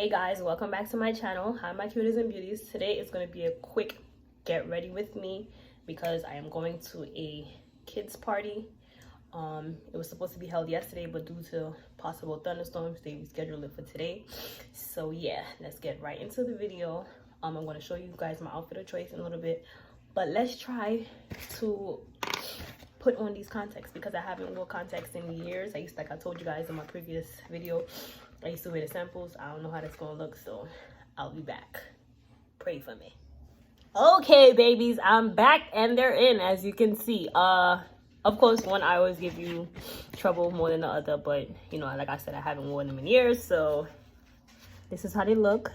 Hey guys, welcome back to my channel. Hi my cuties and beauties. Today is going to be a quick get ready with me because I am going to a kids party. It was supposed to be held yesterday, but due to possible thunderstorms they rescheduled it for today. So yeah, let's get right into the video. I'm going to show you guys my outfit of choice in a little bit, but let's try to put on these contacts because I haven't worn contacts in years. Like I told you guys in my previous video, I used to wear the samples. I don't know how that's gonna look, so I'll be back. Pray for me. Okay, babies, I'm back and they're in, as you can see. Of course, one I always give you trouble more than the other, but you know, like I said, I haven't worn them in years, so this is how they look.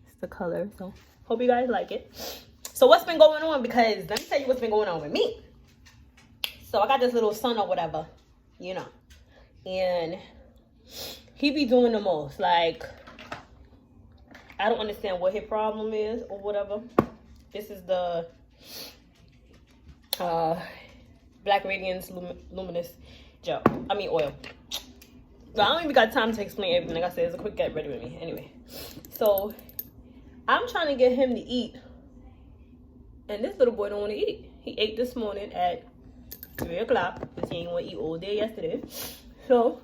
It's the color, so hope you guys like it. So what's been going on? Because let me tell you what's been going on with me. So I got this little son or whatever, you know, and he be doing the most. Like, I don't understand what his problem is or whatever. This is the Black Radiance Luminous Gel. I mean oil. But I don't even got time to explain everything. Like I said, it's a quick get ready with me. Anyway, so I'm trying to get him to eat, and this little boy don't want to eat. He ate this morning at 3 o'clock because he ain't want to eat all day yesterday. So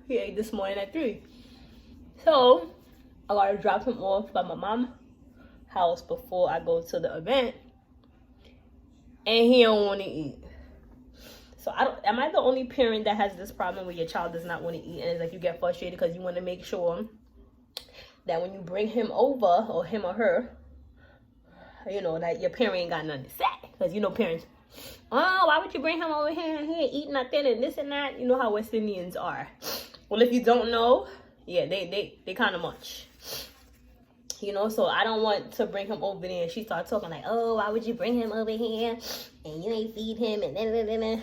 he ate this morning at 3. So I gotta drop him off by my mom's house before I go to the event, and he don't want to eat. So am I the only parent that has this problem where your child does not want to eat, and it's like you get frustrated because you want to make sure that when you bring him over, or him or her, you know, that your parent ain't got nothing to say? Because you know parents, oh, why would you bring him over here and he ain't eating nothing and this and that? You know how West Indians are. Well, if you don't know, yeah, they kind of much. You know, so I don't want to bring him over there and she starts talking like, oh, why would you bring him over here and you ain't feed him and then.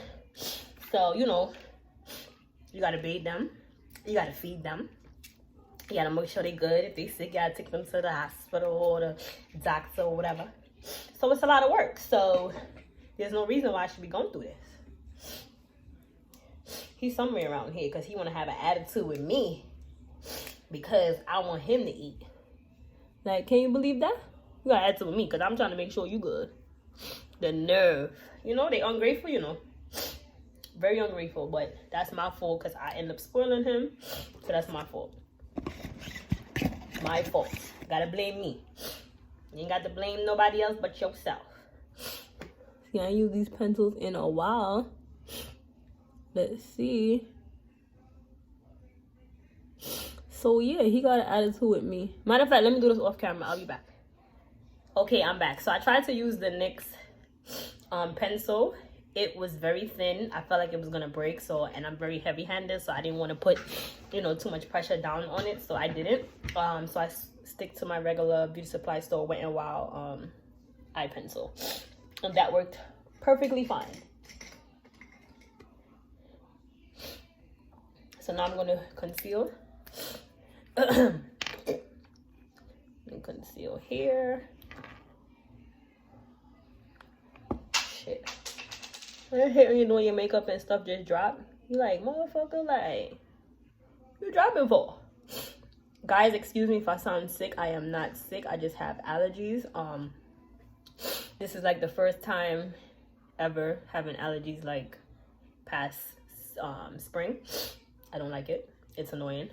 So, you know, you got to bathe them. You got to feed them. You got to make sure they're good. If they sick, you got to take them to the hospital or the doctor or whatever. So it's a lot of work. So there's no reason why I should be going through this. He's somewhere around here because he want to have an attitude with me because I want him to eat. Like, can you believe that? You got an attitude with me because I'm trying to make sure you good. The nerve. You know, they ungrateful, you know. Very ungrateful, but that's my fault because I end up spoiling him. So that's my fault. My fault. Gotta blame me. You ain't got to blame nobody else but yourself. See, I ain't used these pencils in a while. Let's see. So yeah, he got an attitude with me. Matter of fact, let me do this off camera. I'll be back. Okay, I'm back. So I tried to use the NYX pencil. It was very thin. I felt like it was gonna break. So, and I'm very heavy-handed, so I didn't want to put, you know, too much pressure down on it. So I didn't. So I stick to my regular beauty supply store Wet n Wild eye pencil, and that worked perfectly fine. So now I'm gonna conceal. Conceal here. Shit. I hate when you're doing your makeup and stuff just drop. You like, motherfucker, like, you dropping for? Guys, excuse me if I sound sick. I am not sick. I just have allergies. This is like the first time ever having allergies like past spring. I don't like it. It's annoying.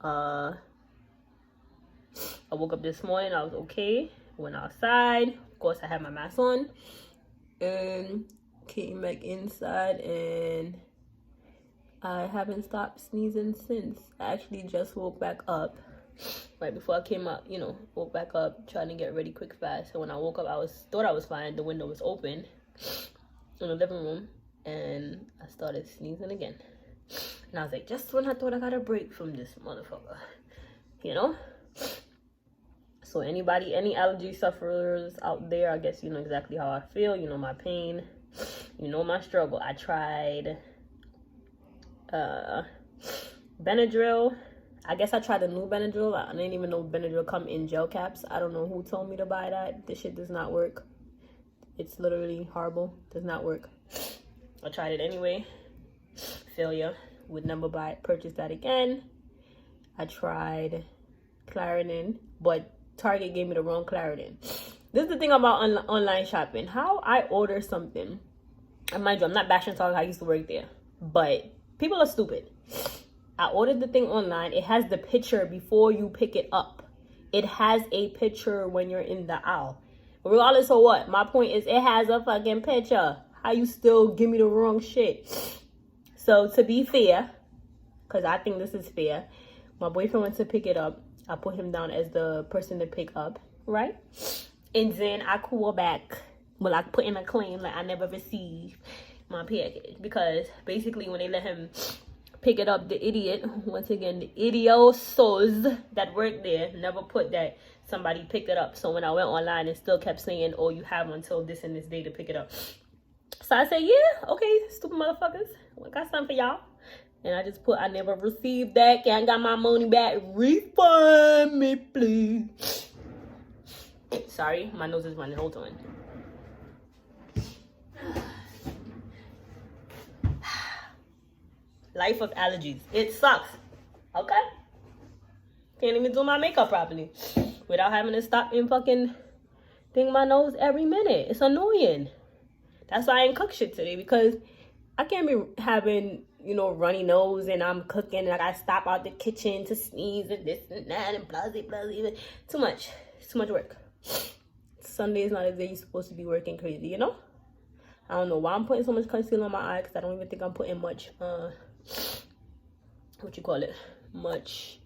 I woke up this morning. I was okay. Went outside. Of course, I had my mask on. And came back inside and I haven't stopped sneezing since. I actually just woke back up right before I came up, you know, woke back up trying to get ready quick fast. So when I woke up, thought I was fine. The window was open in the living room and I started sneezing again. And I was like, just when I thought I got a break from this motherfucker, you know? So any allergy sufferers out there, I guess you know exactly how I feel. You know my pain. You know my struggle. I tried Benadryl. I guess I tried the new Benadryl. I didn't even know Benadryl come in gel caps. I don't know who told me to buy that. This shit does not work. It's literally horrible. Does not work. I tried it anyway. Failure. Would never purchase that again. I tried Claritin, but Target gave me the wrong Claritin. This is the thing about online shopping. How I order something, and mind you, I'm not bashing Target. I used to work there, but people are stupid. I ordered the thing online. It has the picture before you pick it up. It has a picture when you're in the aisle. Regardless of what, my point is it has a fucking picture. How you still give me the wrong shit? So to be fair, because I think this is fair, my boyfriend went to pick it up. I put him down as the person to pick up, right? And then I call back. Well, I put in a claim like I never received my package. Because basically when they let him pick it up, the idiot, once again, the idiosos that worked there never put that somebody picked it up. So when I went online, it still kept saying, oh, you have until this and this day to pick it up. So I said, yeah, okay, stupid motherfuckers. I got something for y'all. And I just put, I never received that. Can't got my money back. Refund me, please. Sorry, my nose is running. Hold on. Life of allergies. It sucks. Okay? Can't even do my makeup properly without having to stop and fucking thing my nose every minute. It's annoying. That's why I ain't cook shit today, because I can't be having, you know, runny nose and I'm cooking and I gotta stop out the kitchen to sneeze and this and that and blah, blah, blah. Too much. It's too much work. Sunday is not a day you're supposed to be working crazy, you know? I don't know why I'm putting so much concealer on my eye, because I don't even think I'm putting much, much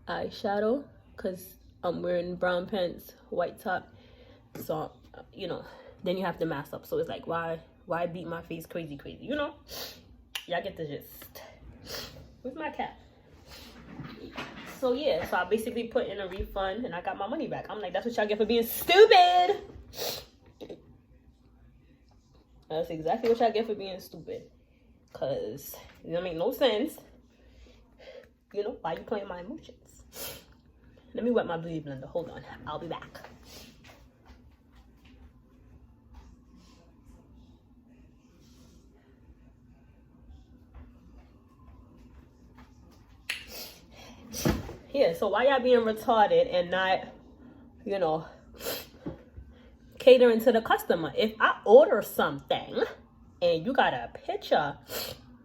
eyeshadow, because I'm wearing brown pants, white top, so, you know, then you have to mask up. So it's like, why beat my face crazy, you know? Y'all get the gist. Where's my cat? So yeah, so I basically put in a refund and I got my money back. I'm like, that's what y'all get for being stupid. That's exactly what y'all get for being stupid. Cause it don't make no sense. You know, why you playing my emotions? Let me wet my beauty blender. Hold on. I'll be back. Yeah, so why y'all being retarded and not, you know, catering to the customer? If I order something and you got a picture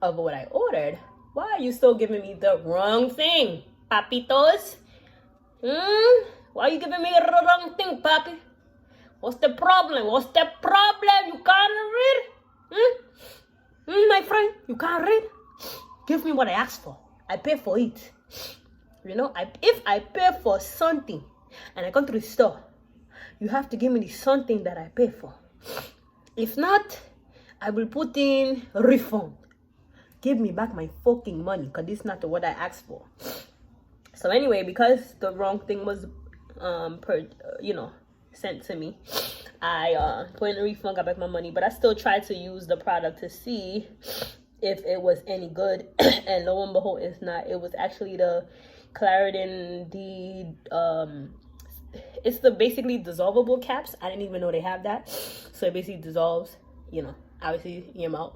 of what I ordered, why are you still giving me the wrong thing, papitos? Why are you giving me the wrong thing, papi? What's the problem? What's the problem? You can't read? My friend, you can't read? Give me what I asked for. I pay for it. You know, if I pay for something and I come to the store, you have to give me the something that I pay for. If not, I will put in a refund. Give me back my fucking money, because this is not what I asked for. So anyway, because the wrong thing was, sent to me, I put in a refund, got back my money. But I still tried to use the product to see if it was any good. And lo and behold, it's not. It was actually the Claritin, it's the basically dissolvable caps. I didn't even know they have that. So it basically dissolves, you know, obviously in your mouth.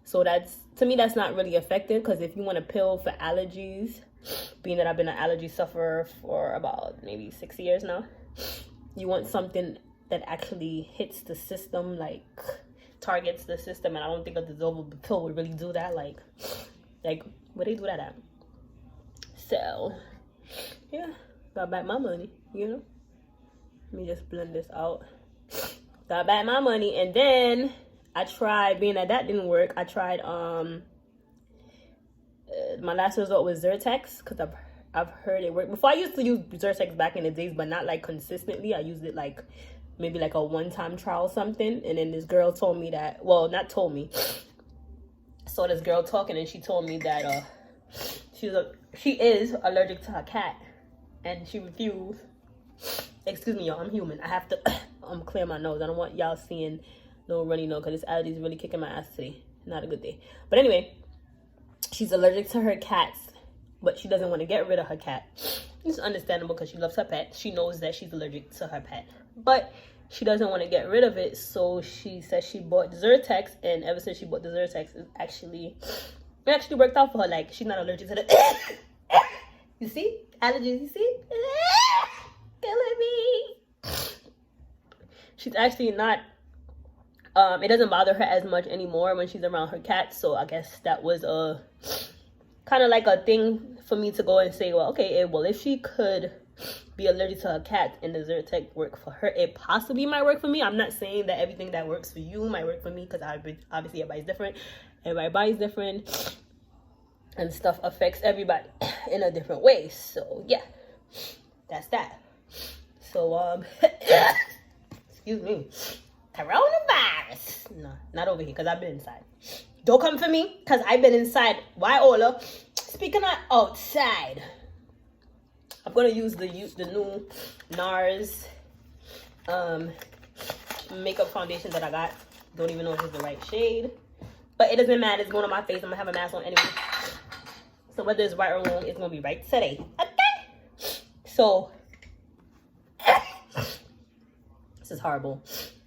So that's, to me, that's not really effective, because if you want a pill for allergies, being that I've been an allergy sufferer for about maybe 6 years now, you want something that actually hits the system, like targets the system. And I don't think a dissolvable pill would really do that. Like where they do that at? So yeah, got back my money, you know. Let me just blend this out. Got back my money, and then I tried, being that didn't work, I tried my last result was Zyrtex, because I've heard it work. Before, I used to use Zyrtex back in the days, but not like consistently. I used it like maybe like a one-time trial or something. And then this girl told me that, well, not told me, saw this girl talking, and she told me that she is allergic to her cat, and she refused. Excuse me, y'all, I'm human. I have to clear my nose. I don't want y'all seeing no runny nose, because this allergy is really kicking my ass today. Not a good day. But anyway, she's allergic to her cats, but she doesn't want to get rid of her cat. It's understandable, because she loves her pet. She knows that she's allergic to her pet, but she doesn't want to get rid of it. So she says she bought Zyrtex, and ever since she bought the Zyrtex, it actually worked out for her. Like, she's not allergic to the you see, Allergies, you see? Killing me. She's actually not, it doesn't bother her as much anymore when she's around her cats. So I guess that was a kind of like a thing for me to go and say, well, okay, well, if she could be allergic to her cat and the Zyrtec work for her, it possibly might work for me. I'm not saying that everything that works for you might work for me, because obviously everybody's different. Everybody's body's different, and stuff affects everybody in a different way. So yeah, that's that. So excuse me, coronavirus. No, not over here, because I've been inside. Don't come for me, because I've been inside. Why, Ola? Speaking of outside, I'm gonna use the new NARS makeup foundation that I got. Don't even know if it's the right shade, but it doesn't matter. It's going on my face. I'm gonna have a mask on anyway. So whether it's right or wrong, it's gonna be right today. Okay. So this is horrible.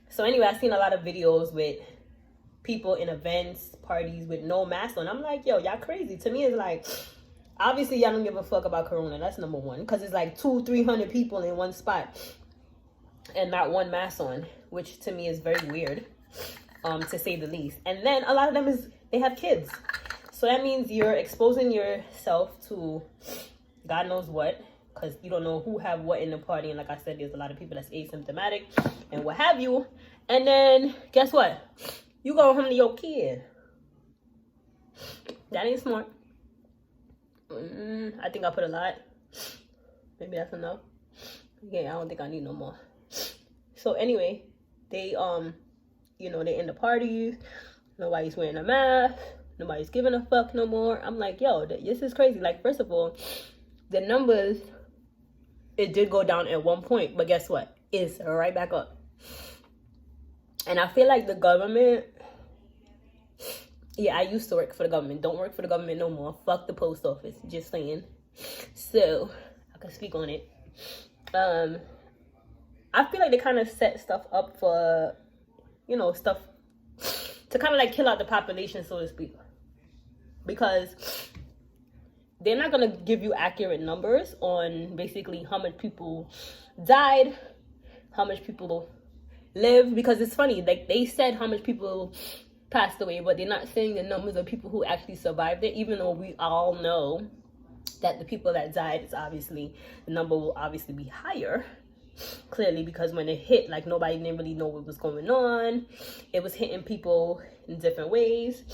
So anyway, I've seen a lot of videos with people in events, parties with no mask on. I'm like, yo, y'all crazy. To me, it's like, obviously y'all don't give a fuck about corona. That's number one, because it's like 200-300 people in one spot and not one mask on, which to me is very weird, to say the least. And then a lot of them they have kids, so that means you're exposing yourself to God knows what, because you don't know who have what in the party. And like I said, there's a lot of people that's asymptomatic and what have you. And then guess what? You go home to your kid. That ain't smart. I think I put a lot. Maybe that's enough. Yeah, I don't think I need no more. So anyway, they you know, they in the parties. Nobody's wearing a mask. Nobody's giving a fuck no more. I'm like, yo, this is crazy. Like, first of all, the numbers, it did go down at one point, but guess what? It's right back up. And I feel like the government, yeah, I used to work for the government. Don't work for the government no more. Fuck the post office. Just saying. So I can speak on it. I feel like they kind of set stuff up for, you know, stuff to kind of like kill out the population, so to speak, because they're not going to give you accurate numbers on basically how much people died, how much people live, because it's funny, like they said how much people passed away, but they're not saying the numbers of people who actually survived it, even though we all know that the people that died is obviously, the number will obviously be higher, clearly, because when it hit, like, nobody didn't really know what was going on. It was hitting people in different ways,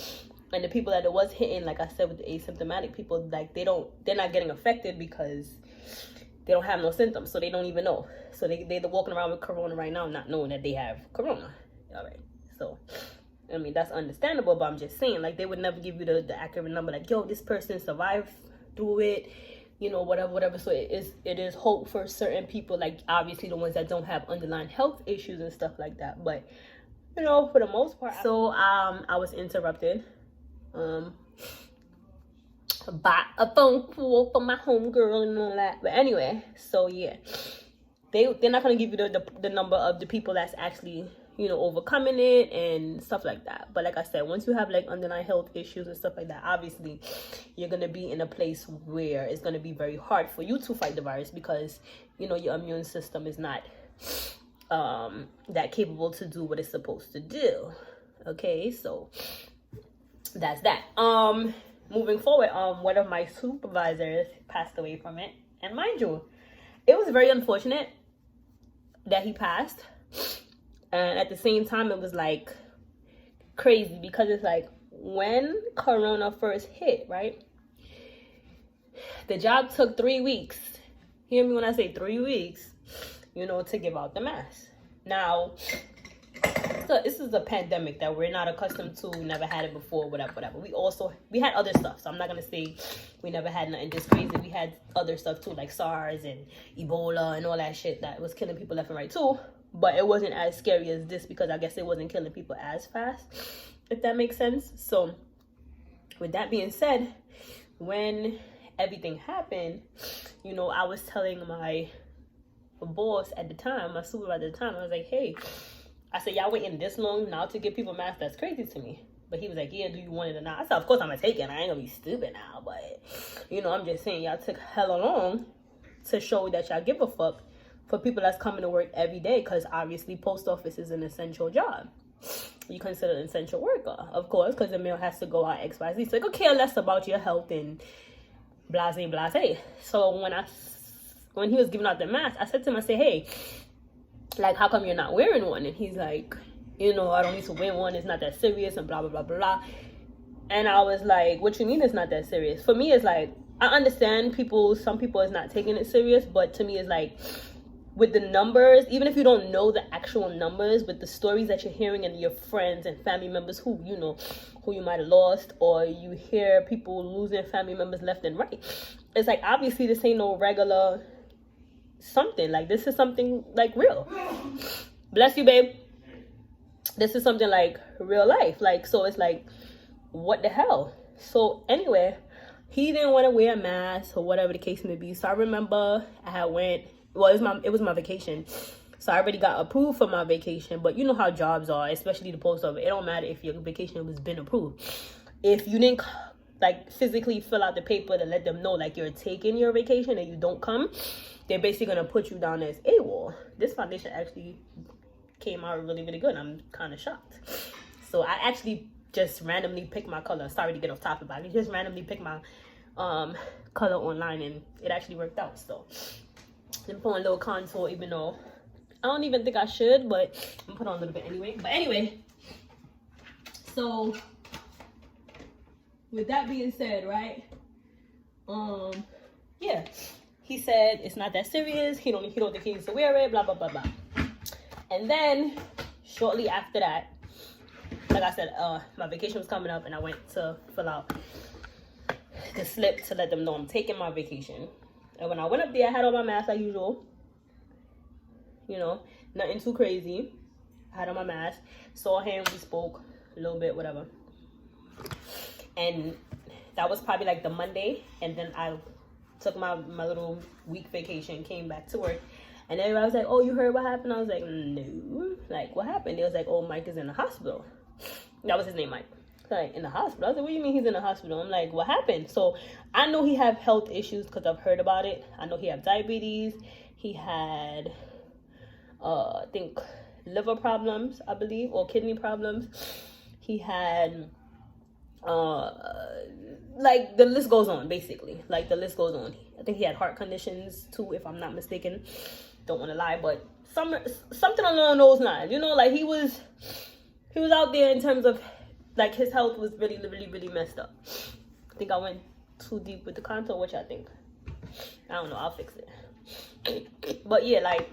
and the people that it was hitting, like I said, with the asymptomatic people, like they're not getting affected because they don't have no symptoms, so they don't even know. So they're walking around with corona right now, not knowing that they have corona. All right, so I mean, that's understandable, but I'm just saying, like, they would never give you the accurate number, like, yo, this person survived through it, you know, whatever. So it is hope for certain people, like obviously the ones that don't have underlying health issues and stuff like that. But you know, for the most part, so I was interrupted by a phone call from my homegirl and all that. But anyway, so yeah, they're not gonna give you the number of the people that's actually, you know, overcoming it and stuff like that. But like I said, once you have like underlying health issues and stuff like that, obviously you're gonna be in a place where it's gonna be very hard for you to fight the virus, because you know your immune system is not that capable to do what it's supposed to do. Okay, so that's that. Moving forward, one of my supervisors passed away from it, and mind you, it was very unfortunate that he passed. And at the same time, it was like crazy, because it's like when corona first hit, right? The job took 3 weeks. Hear me when I say 3 weeks, you know, to give out the mask. Now, so this is a pandemic that we're not accustomed to, never had it before, whatever. We had other stuff, so I'm not going to say we never had nothing just crazy. We had other stuff too, like SARS and Ebola and all that shit that was killing people left and right too. But it wasn't as scary as this, because I guess it wasn't killing people as fast, if that makes sense. So with that being said, when everything happened, you know, I was telling my boss at the time, my supervisor at the time, I was like, hey, I said, y'all waiting this long now to give people masks? That's crazy to me. But he was like, yeah, do you want it or not? I said, of course I'm gonna take it. I ain't gonna be stupid now, but you know, I'm just saying, y'all took hella long to show that y'all give a fuck for people that's coming to work every day, because obviously post office is an essential job. You consider an essential worker, of course, because the mail has to go out XYZ. So it could care less about your health and blase. So when he was giving out the mask, I said to him, I said, hey, like, how come you're not wearing one? And he's like, I don't need to wear one. It's not that serious and blah, blah, blah, blah. And I was like, what you mean it's not that serious? For me, it's like, I understand some people is not taking it serious, but to me, it's like, with the numbers, even if you don't know the actual numbers, with the stories that you're hearing and your friends and family members who you might have lost, or you hear people losing family members left and right, it's like, obviously this ain't no regular something. Like, this is something like real. Bless you, babe. This is something like real life. Like, so it's like, what the hell? So anyway, he didn't want to wear a mask or whatever the case may be. So I remember it was my vacation. So I already got approved for my vacation. But you know how jobs are, especially the post office. It don't matter if your vacation was been approved. If you didn't like physically fill out the paper to let them know like you're taking your vacation and you don't come, they're basically gonna put you down as AWOL. This foundation actually came out really, really good. I'm kind of shocked. So I actually just randomly picked my color. Sorry to get off topic, but I just randomly picked my color online and it actually worked out. So I'm putting a little contour, even though I don't even think I should, but I'm putting on a little bit anyway. But anyway, so with that being said, right? Yeah, he said it's not that serious. He don't think he needs to wear it. Blah blah blah blah. And then shortly after that, like I said, my vacation was coming up, and I went to fill out the slip to let them know I'm taking my vacation. And when I went up there, I had on my mask like usual. Nothing too crazy. I had on my mask. Saw him, we spoke a little bit, whatever. And that was probably like the Monday. And then I took my little week vacation, came back to work. And everybody was like, oh, you heard what happened? I was like, no. Like, what happened? They was like, oh, Mike is in the hospital. That was his name, Mike. Like, in the hospital. I was like, what do you mean he's in the hospital? I'm like, what happened? So I know he have health issues because I've heard about it. I know he had diabetes. He had, I think, liver problems, I believe, or kidney problems. He had, like, the list goes on, basically. Like, the list goes on. I think he had heart conditions, too, if I'm not mistaken. Don't want to lie, but something along those lines. Like, he was out there in terms of, like, his health was really, really, really messed up. I think I went too deep with the contour. What y'all think? I don't know. I'll fix it. But yeah, like,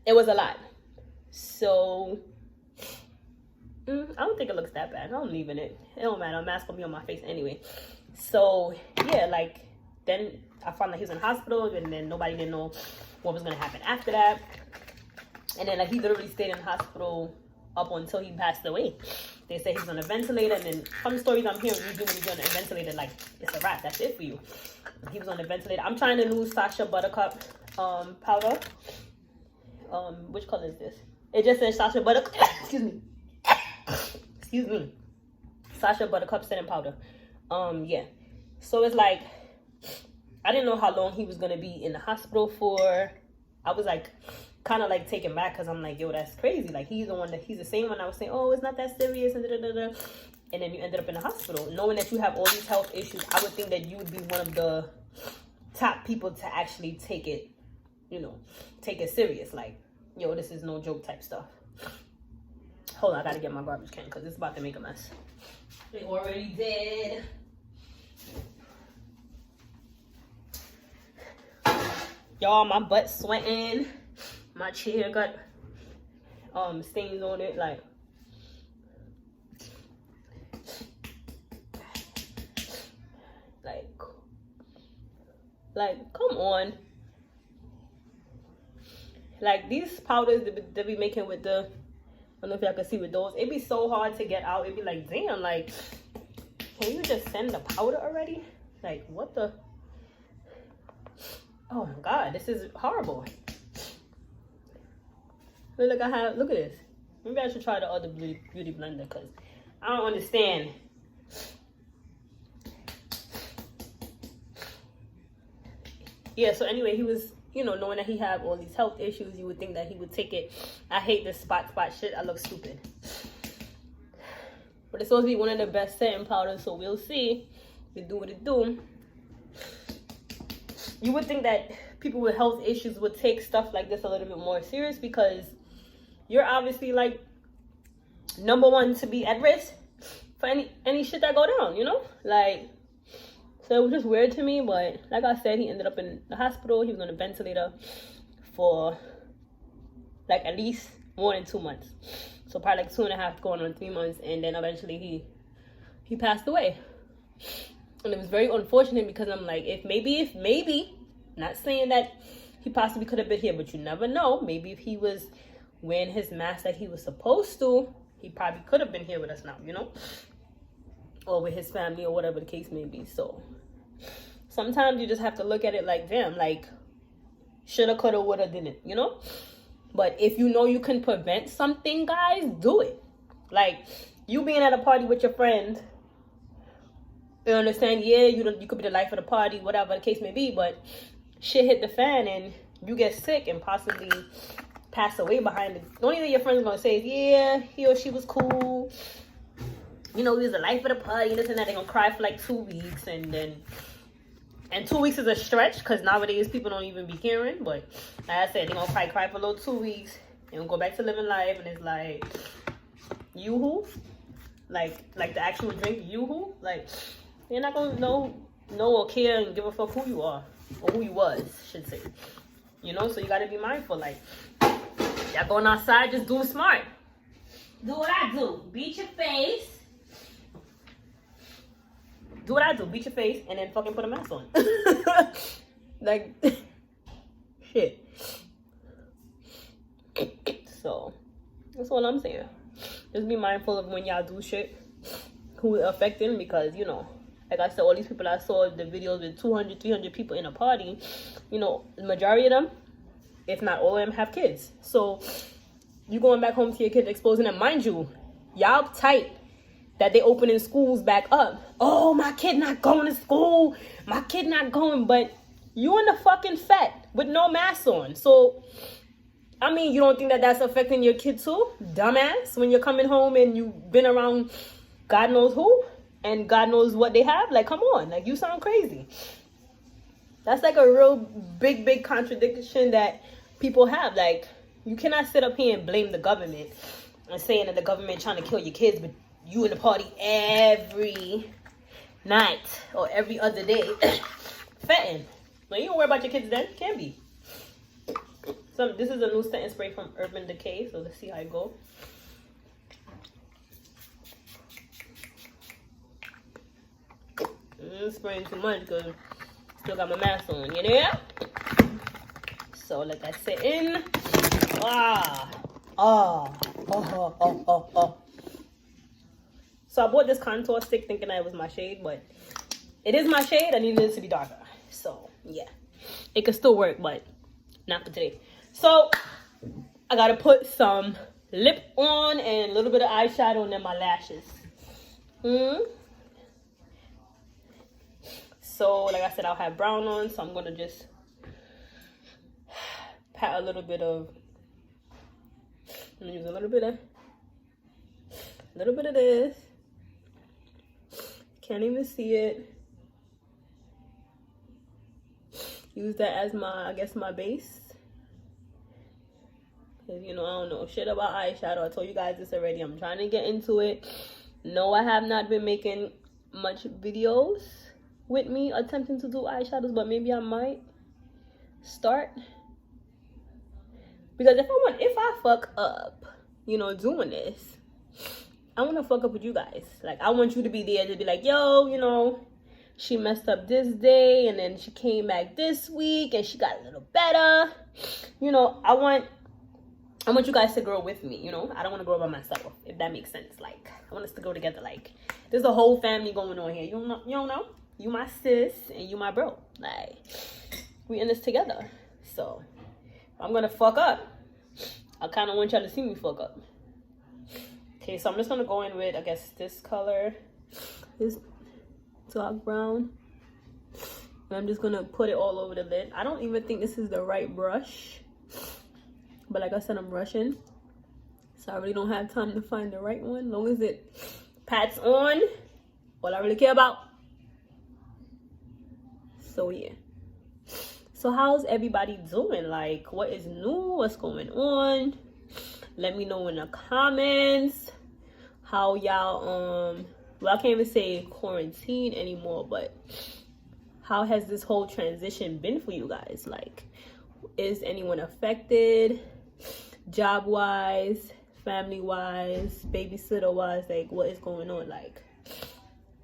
it was a lot. So I don't think it looks that bad. I'm leaving it. It don't matter. A mask will be on my face anyway. So yeah, like, then I found that he was in the hospital, and then nobody didn't know what was gonna happen after that. And then, like, he literally stayed in the hospital up until he passed away. They say he's on a ventilator, and then from the stories I'm hearing, usually when you're on a ventilator, like, it's a wrap. That's it for you. He was on a ventilator. I'm trying the new Sasha Buttercup powder. Which color is this? It just says Sasha Buttercup. Excuse me. Sasha Buttercup setting powder. Yeah. So it's like, I didn't know how long he was gonna be in the hospital for. I was like, kind of like taken back, because I'm like, yo, that's crazy. Like, he's the same one I was saying, oh, it's not that serious, and and then you ended up in the hospital. Knowing that you have all these health issues, I would think that you would be one of the top people to actually take it serious. Like, yo, this is no joke type stuff. Hold on, I gotta get my garbage can because it's about to make a mess. They already did. Y'all, my butt sweating. My chair got stains on it. Like, come on. Like, these powders they be making with the, I don't know if y'all can see with those. It'd be so hard to get out. It'd be like, damn, like, can you just send the powder already? Like, what the? Oh my God, this is horrible. Look at this. Maybe I should try the other beauty blender, because I don't understand. yeah, so anyway, he was, you know, knowing that he had all these health issues, you would think that he would take it. I hate this spot shit. I look stupid. But it's supposed to be one of the best setting powders, so we'll see. It do what it do. You would think that people with health issues would take stuff like this a little bit more serious, because you're obviously like #1 to be at risk for any shit that go down, you know? Like, so it was just weird to me. But like I said, he ended up in the hospital. He was on a ventilator for like at least more than 2 months. So probably like 2.5 going on 3 months, and then eventually he passed away. And it was very unfortunate, because I'm like, if maybe, not saying that he possibly could have been here, but you never know. Maybe if he was wearing his mask like he was supposed to, he probably could have been here with us now, you know? Or with his family, or whatever the case may be. So sometimes you just have to look at it like, damn, like, shoulda, coulda, woulda, didn't, you know? But if you know you can prevent something, guys, do it. Like, you being at a party with your friend, you understand? Yeah, you could be the life of the party, whatever the case may be, but shit hit the fan and you get sick and possibly pass away behind it. The only thing your friends are gonna say is, yeah, he or she was cool, you know, he was the life of the party, this and that. They're gonna cry for like 2 weeks, and 2 weeks is a stretch, because nowadays people don't even be caring. But like I said, they're gonna probably cry for a little 2 weeks and go back to living life. And it's like, you who? Like the actual drink, you who? Like, they're not gonna know or care and give a fuck who you are, or who you was, should say. You know, so you gotta be mindful. Like, y'all going outside, just do it smart. Do what I do. Beat your face. Do what I do. Beat your face and then fucking put a mask on. Like, shit. So, that's all I'm saying. Just be mindful of when y'all do shit, who it affecting, because, you know, like I said, all these people I saw the videos with 200, 300 people in a party, you know, the majority of them, if not all of them, have kids. So, you going back home to your kids, exposing them. Mind you, y'all tight that they opening schools back up. Oh, my kid not going to school. My kid not going. But you in the fucking fat with no mask on. So, I mean, you don't think that that's affecting your kid too? Dumbass. When you're coming home and you've been around God knows who and God knows what they have. Like, come on. Like, you sound crazy. That's like a real big contradiction that people have. Like, you cannot sit up here and blame the government and saying that the government trying to kill your kids, but you in the party every night or every other day. Fetting. Well, you don't worry about your kids then. Can be. So this is a new setting spray from Urban Decay. So let's see how it go. Spraying too much because still got my mask on. You know? So let that sit in. So I bought this contour stick thinking that it was my shade, but it is my shade. I needed it to be darker. So, yeah. It could still work, but not for today. So, I gotta put some lip on and a little bit of eyeshadow and then my lashes. So, like I said, I'll have brown on, so I'm gonna just pat a little bit of, I'm gonna use a little bit of this. Can't even see it. Use that as my, I guess, my base. Because, you know, I don't know shit about eyeshadow. I told you guys this already. I'm trying to get into it. No, I have not been making much videos with me attempting to do eyeshadows, but maybe I might start. Because if I fuck up, you know, doing this, I want to fuck up with you guys. Like, I want you to be there to be like, yo, you know, she messed up this day and then she came back this week and she got a little better. You know, I want you guys to grow with me, you know. I don't want to grow by myself, if that makes sense. Like, I want us to go together. Like, there's a whole family going on here. You don't know? You my sis and you my bro. Like, we in this together. So, if I'm going to fuck up, I kind of want y'all to see me fuck up. Okay, so I'm just going to go in with, I guess, this color. This dark brown. And I'm just gonna put it all over the lid. I don't even think this is the right brush, but like I said, I'm rushing, so I really don't have time to find the right one. As long as it pats on, all I really care about. So yeah. So how's everybody doing? Like, what is new? What's going on? Let me know in the comments how y'all well, I can't even say quarantine anymore, but how has this whole transition been for you guys? Like, is anyone affected? Job wise, family wise, babysitter wise? Like, what is going on? Like,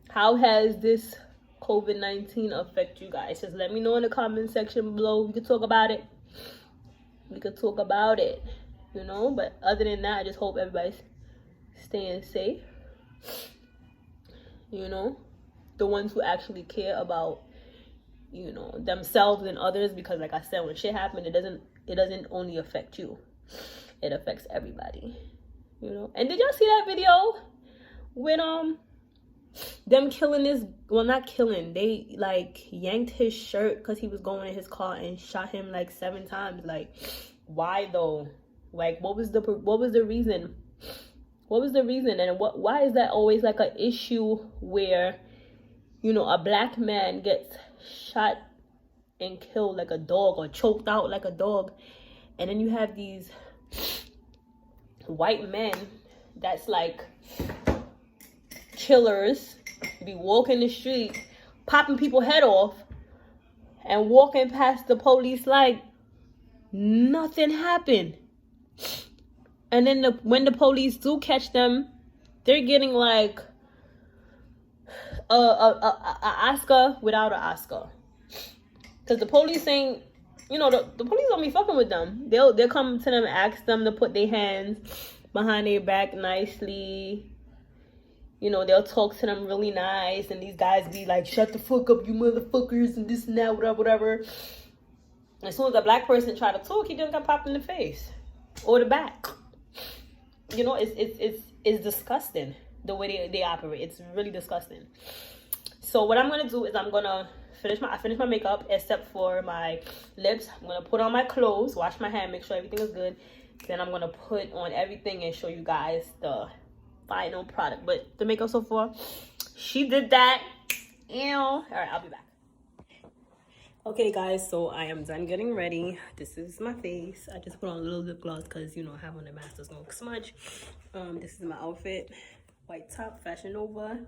how has this COVID-19 affect you guys? Just let me know in the comment section below. We could talk about it. You know, but other than that, I just hope everybody's staying safe. You know, the ones who actually care about, you know, themselves and others, because like I said, when shit happens, it doesn't only affect you, it affects everybody, you know. And did y'all see that video when them killing this, well, not killing, they like yanked his shirt because he was going in his car and shot him like 7 times? Like, why though? Like, what was the reason? And why is that always like an issue where, you know, a black man gets shot and killed like a dog, or choked out like a dog, and then you have these white men that's like killers be walking the street, popping people's head off, and walking past the police like nothing happened? And then when the police do catch them, they're getting like a Oscar without an Oscar. Because the police ain't, you know, the police don't be fucking with them. They'll come to them and ask them to put their hands behind their back nicely. You know, they'll talk to them really nice. And these guys be like, shut the fuck up, you motherfuckers, and this and that, whatever. As soon as a black person try to talk, he just got popped in the face or the back. You know, it's disgusting the way they operate. It's really disgusting. So what I'm gonna do is I'm gonna finish my makeup, except for my lips. I'm gonna put on my clothes, wash my hair, make sure everything is good. Then I'm gonna put on everything and show you guys the final product. But the makeup so far, she did that. Ew. All right, I'll be back. Okay guys, so I am done getting ready. This is my face. I just put on a little lip gloss because, you know, I have on the mask, there's no smudge. This is my outfit. White top, Fashion Nova.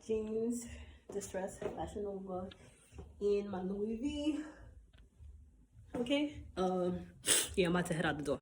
Jeans, distress, Fashion Nova. And my Louis V. Okay. Yeah, I'm about to head out the door.